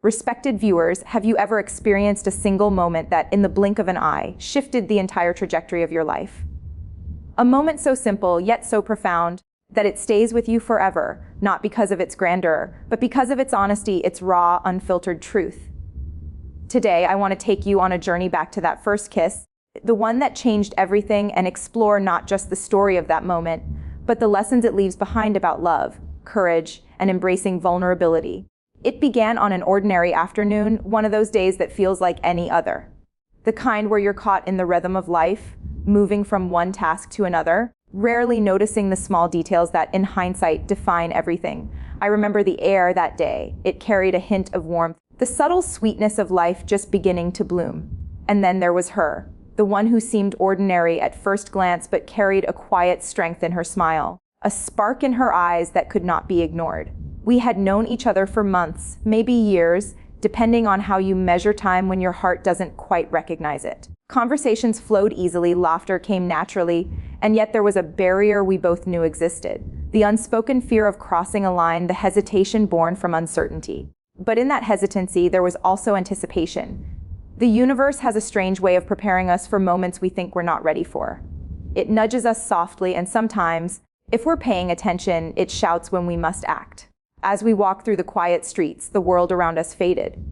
Respected viewers, have you ever experienced a single moment that, in the blink of an eye, shifted the entire trajectory of your life? A moment so simple, yet so profound, that it stays with you forever, not because of its grandeur, but because of its honesty, its raw, unfiltered truth. Today, I want to take you on a journey back to that first kiss, the one that changed everything, and explore not just the story of that moment, but the lessons it leaves behind about love, courage, and embracing vulnerability. It began on an ordinary afternoon, one of those days that feels like any other. The kind where you're caught in the rhythm of life, moving from one task to another, rarely noticing the small details that, in hindsight, define everything. I remember the air that day. It carried a hint of warmth, the subtle sweetness of life just beginning to bloom. And then there was her, the one who seemed ordinary at first glance but carried a quiet strength in her smile, a spark in her eyes that could not be ignored. We had known each other for months, maybe years, depending on how you measure time when your heart doesn't quite recognize it. Conversations flowed easily, laughter came naturally, and yet there was a barrier we both knew existed. The unspoken fear of crossing a line, the hesitation born from uncertainty. But in that hesitancy, there was also anticipation. The universe has a strange way of preparing us for moments we think we're not ready for. It nudges us softly, and sometimes, if we're paying attention, it shouts when we must act. As we walked through the quiet streets, the world around us faded.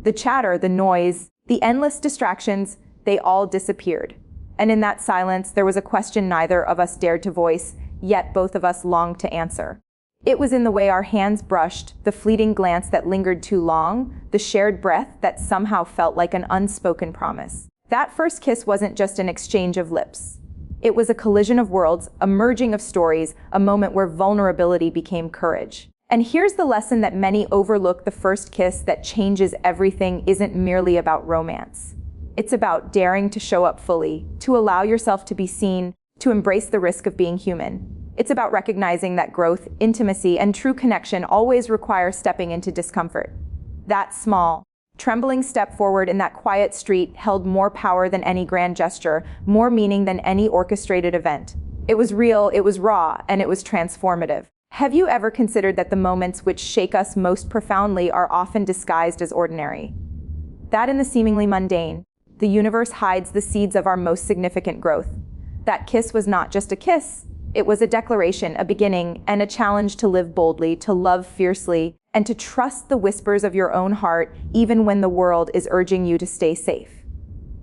The chatter, the noise, the endless distractions, they all disappeared. And in that silence, there was a question neither of us dared to voice, yet both of us longed to answer. It was in the way our hands brushed, the fleeting glance that lingered too long, the shared breath that somehow felt like an unspoken promise. That first kiss wasn't just an exchange of lips. It was a collision of worlds, a merging of stories, a moment where vulnerability became courage. And here's the lesson that many overlook: the first kiss that changes everything isn't merely about romance. It's about daring to show up fully, to allow yourself to be seen, to embrace the risk of being human. It's about recognizing that growth, intimacy, and true connection always require stepping into discomfort. That small, trembling step forward in that quiet street held more power than any grand gesture, more meaning than any orchestrated event. It was real, it was raw, and it was transformative. Have you ever considered that the moments which shake us most profoundly are often disguised as ordinary? That in the seemingly mundane, the universe hides the seeds of our most significant growth. That kiss was not just a kiss. It was a declaration, a beginning, and a challenge to live boldly, to love fiercely, and to trust the whispers of your own heart, even when the world is urging you to stay safe.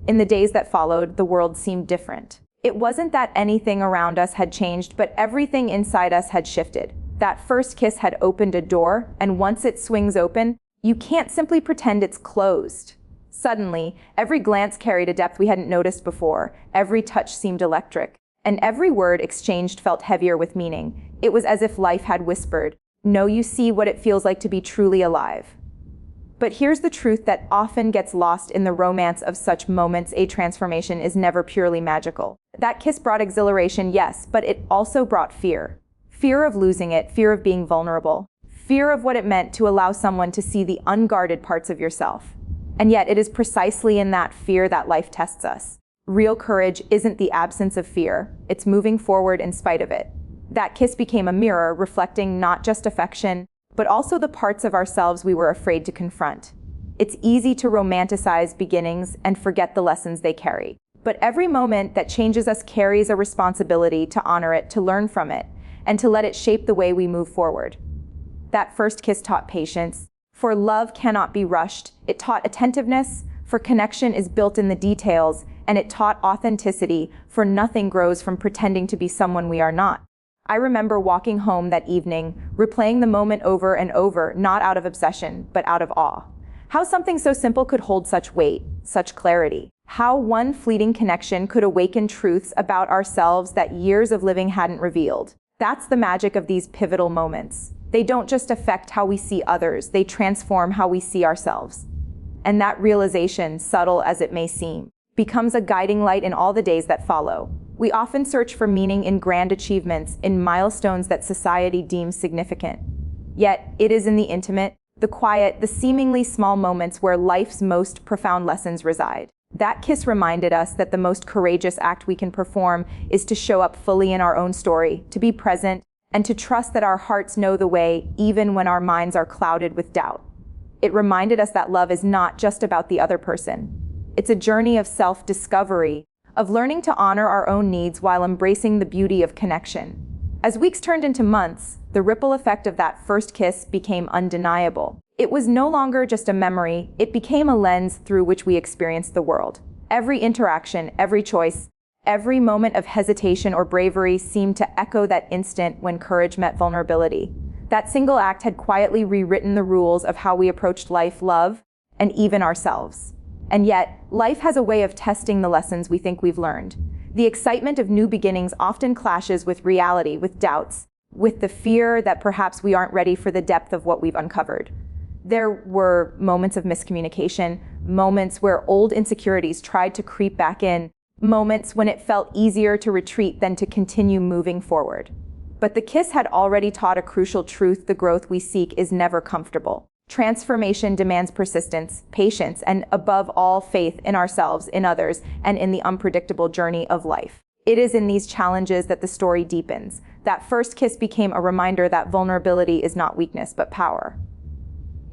In the days that followed, the world seemed different. It wasn't that anything around us had changed, but everything inside us had shifted. That first kiss had opened a door, and once it swings open, you can't simply pretend it's closed. Suddenly, every glance carried a depth we hadn't noticed before, every touch seemed electric, and every word exchanged felt heavier with meaning. It was as if life had whispered, "No, you see what it feels like to be truly alive." But here's the truth that often gets lost in the romance of such moments: a transformation is never purely magical. That kiss brought exhilaration, yes, but it also brought fear. Fear of losing it, fear of being vulnerable, fear of what it meant to allow someone to see the unguarded parts of yourself. And yet it is precisely in that fear that life tests us. Real courage isn't the absence of fear, it's moving forward in spite of it. That kiss became a mirror, reflecting not just affection, but also the parts of ourselves we were afraid to confront. It's easy to romanticize beginnings and forget the lessons they carry. But every moment that changes us carries a responsibility to honor it, to learn from it, and to let it shape the way we move forward. That first kiss taught patience, for love cannot be rushed. It taught attentiveness, for connection is built in the details, and it taught authenticity, for nothing grows from pretending to be someone we are not. I remember walking home that evening, replaying the moment over and over, not out of obsession, but out of awe. How something so simple could hold such weight, such clarity. How one fleeting connection could awaken truths about ourselves that years of living hadn't revealed. That's the magic of these pivotal moments. They don't just affect how we see others, they transform how we see ourselves. And that realization, subtle as it may seem, becomes a guiding light in all the days that follow. We often search for meaning in grand achievements, in milestones that society deems significant. Yet, it is in the intimate, the quiet, the seemingly small moments where life's most profound lessons reside. That kiss reminded us that the most courageous act we can perform is to show up fully in our own story, to be present, and to trust that our hearts know the way, even when our minds are clouded with doubt. It reminded us that love is not just about the other person. It's a journey of self-discovery, of learning to honor our own needs while embracing the beauty of connection. As weeks turned into months, the ripple effect of that first kiss became undeniable. It was no longer just a memory, it became a lens through which we experienced the world. Every interaction, every choice, every moment of hesitation or bravery seemed to echo that instant when courage met vulnerability. That single act had quietly rewritten the rules of how we approached life, love, and even ourselves. And yet, life has a way of testing the lessons we think we've learned. The excitement of new beginnings often clashes with reality, with doubts, with the fear that perhaps we aren't ready for the depth of what we've uncovered. There were moments of miscommunication, moments where old insecurities tried to creep back in, moments when it felt easier to retreat than to continue moving forward. But the kiss had already taught a crucial truth: the growth we seek is never comfortable. Transformation demands persistence, patience, and above all, faith in ourselves, in others, and in the unpredictable journey of life. It is in these challenges that the story deepens. That first kiss became a reminder that vulnerability is not weakness, but power.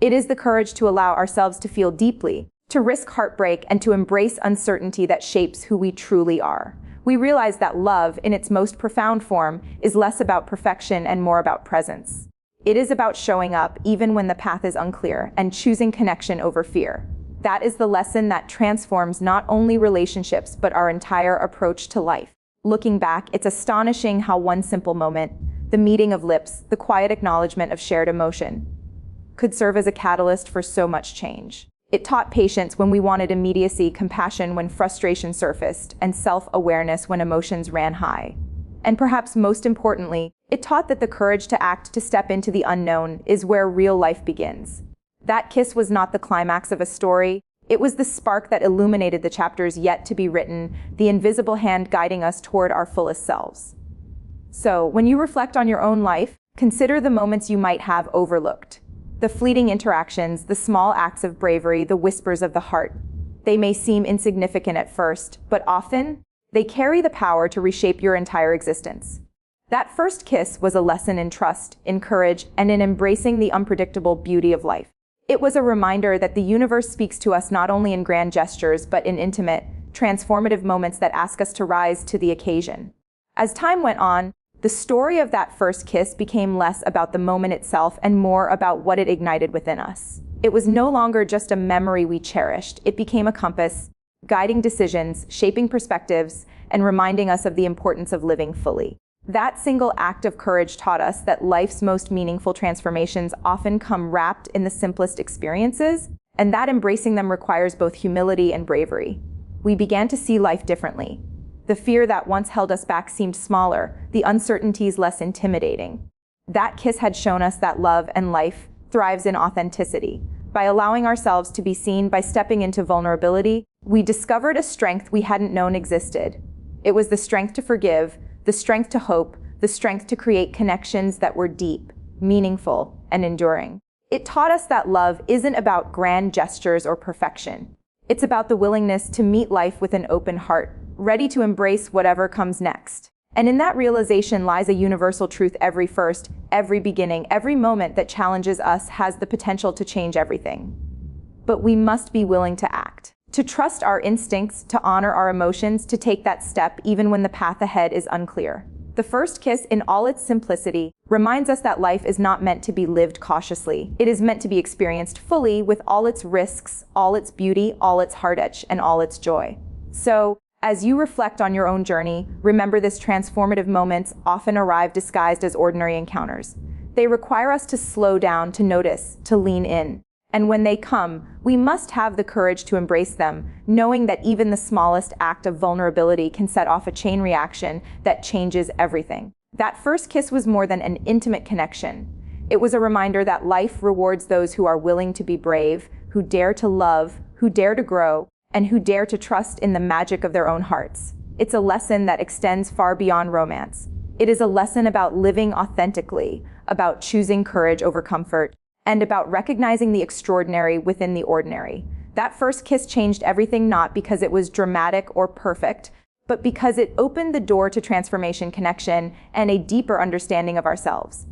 It is the courage to allow ourselves to feel deeply, to risk heartbreak, and to embrace uncertainty that shapes who we truly are. We realize that love, in its most profound form, is less about perfection and more about presence. It is about showing up even when the path is unclear and choosing connection over fear. That is the lesson that transforms not only relationships, but our entire approach to life. Looking back, it's astonishing how one simple moment, the meeting of lips, the quiet acknowledgement of shared emotion, could serve as a catalyst for so much change. It taught patience when we wanted immediacy, compassion when frustration surfaced, and self-awareness when emotions ran high. And perhaps most importantly, it taught that the courage to act, to step into the unknown, is where real life begins. That kiss was not the climax of a story. It was the spark that illuminated the chapters yet to be written, the invisible hand guiding us toward our fullest selves. So, when you reflect on your own life, consider the moments you might have overlooked. The fleeting interactions, the small acts of bravery, the whispers of the heart. They may seem insignificant at first, but often, they carry the power to reshape your entire existence. That first kiss was a lesson in trust, in courage, and in embracing the unpredictable beauty of life. It was a reminder that the universe speaks to us not only in grand gestures, but in intimate, transformative moments that ask us to rise to the occasion. As time went on, the story of that first kiss became less about the moment itself and more about what it ignited within us. It was no longer just a memory we cherished. It became a compass, guiding decisions, shaping perspectives, and reminding us of the importance of living fully. That single act of courage taught us that life's most meaningful transformations often come wrapped in the simplest experiences, and that embracing them requires both humility and bravery. We began to see life differently. The fear that once held us back seemed smaller, the uncertainties less intimidating. That kiss had shown us that love and life thrives in authenticity. By allowing ourselves to be seen, by stepping into vulnerability, we discovered a strength we hadn't known existed. It was the strength to forgive, the strength to hope, the strength to create connections that were deep, meaningful, and enduring. It taught us that love isn't about grand gestures or perfection. It's about the willingness to meet life with an open heart, ready to embrace whatever comes next. And in that realization lies a universal truth: every beginning, every moment that challenges us has the potential to change everything. But we must be willing to act, to trust our instincts, to honor our emotions, to take that step even when the path ahead is unclear. The first kiss, in all its simplicity, reminds us that life is not meant to be lived cautiously. It is meant to be experienced fully, with all its risks, all its beauty, all its heartache, and all its joy. So, as you reflect on your own journey, remember this: transformative moments often arrive disguised as ordinary encounters. They require us to slow down, to notice, to lean in. And when they come, we must have the courage to embrace them, knowing that even the smallest act of vulnerability can set off a chain reaction that changes everything. That first kiss was more than an intimate connection. It was a reminder that life rewards those who are willing to be brave, who dare to love, who dare to grow, and who dare to trust in the magic of their own hearts. It's a lesson that extends far beyond romance. It is a lesson about living authentically, about choosing courage over comfort, and about recognizing the extraordinary within the ordinary. That first kiss changed everything, not because it was dramatic or perfect, but because it opened the door to transformation, connection, and a deeper understanding of ourselves.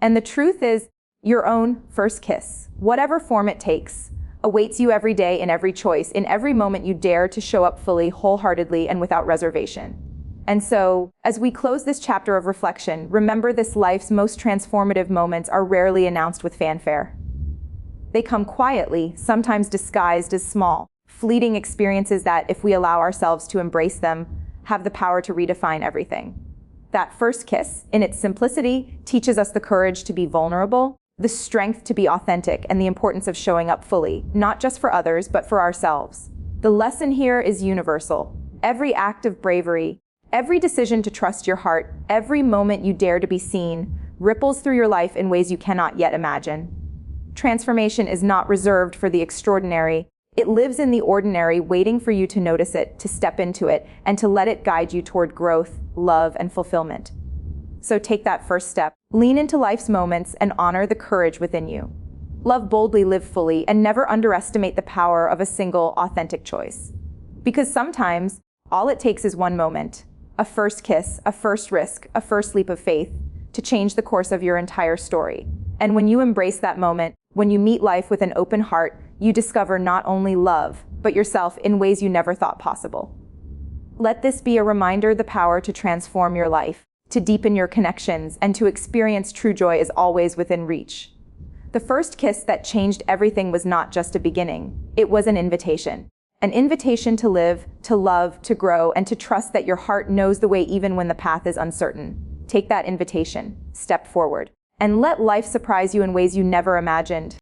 And the truth is, Your own first kiss, whatever form it takes, awaits you every day in every choice, in every moment you dare to show up fully, wholeheartedly, and without reservation. And so, as we close this chapter of reflection, remember this: life's most transformative moments are rarely announced with fanfare. They come quietly, sometimes disguised as small, fleeting experiences that, if we allow ourselves to embrace them, have the power to redefine everything. That first kiss, in its simplicity, teaches us the courage to be vulnerable, the strength to be authentic, and the importance of showing up fully, not just for others, but for ourselves. The lesson here is universal. Every act of bravery, every decision to trust your heart, every moment you dare to be seen, ripples through your life in ways you cannot yet imagine. Transformation is not reserved for the extraordinary. It lives in the ordinary, waiting for you to notice it, to step into it, and to let it guide you toward growth, love, and fulfillment. So take that first step. Lean into life's moments and honor the courage within you. Love boldly, live fully, and never underestimate the power of a single, authentic choice. Because sometimes, all it takes is one moment, a first kiss, a first risk, a first leap of faith, to change the course of your entire story. And when you embrace that moment, when you meet life with an open heart, you discover not only love, but yourself in ways you never thought possible. Let this be a reminder: the power to transform your life, to deepen your connections, and to experience true joy is always within reach. The first kiss that changed everything was not just a beginning. It was an invitation. An invitation to live, to love, to grow, and to trust that your heart knows the way even when the path is uncertain. Take that invitation, step forward, and let life surprise you in ways you never imagined.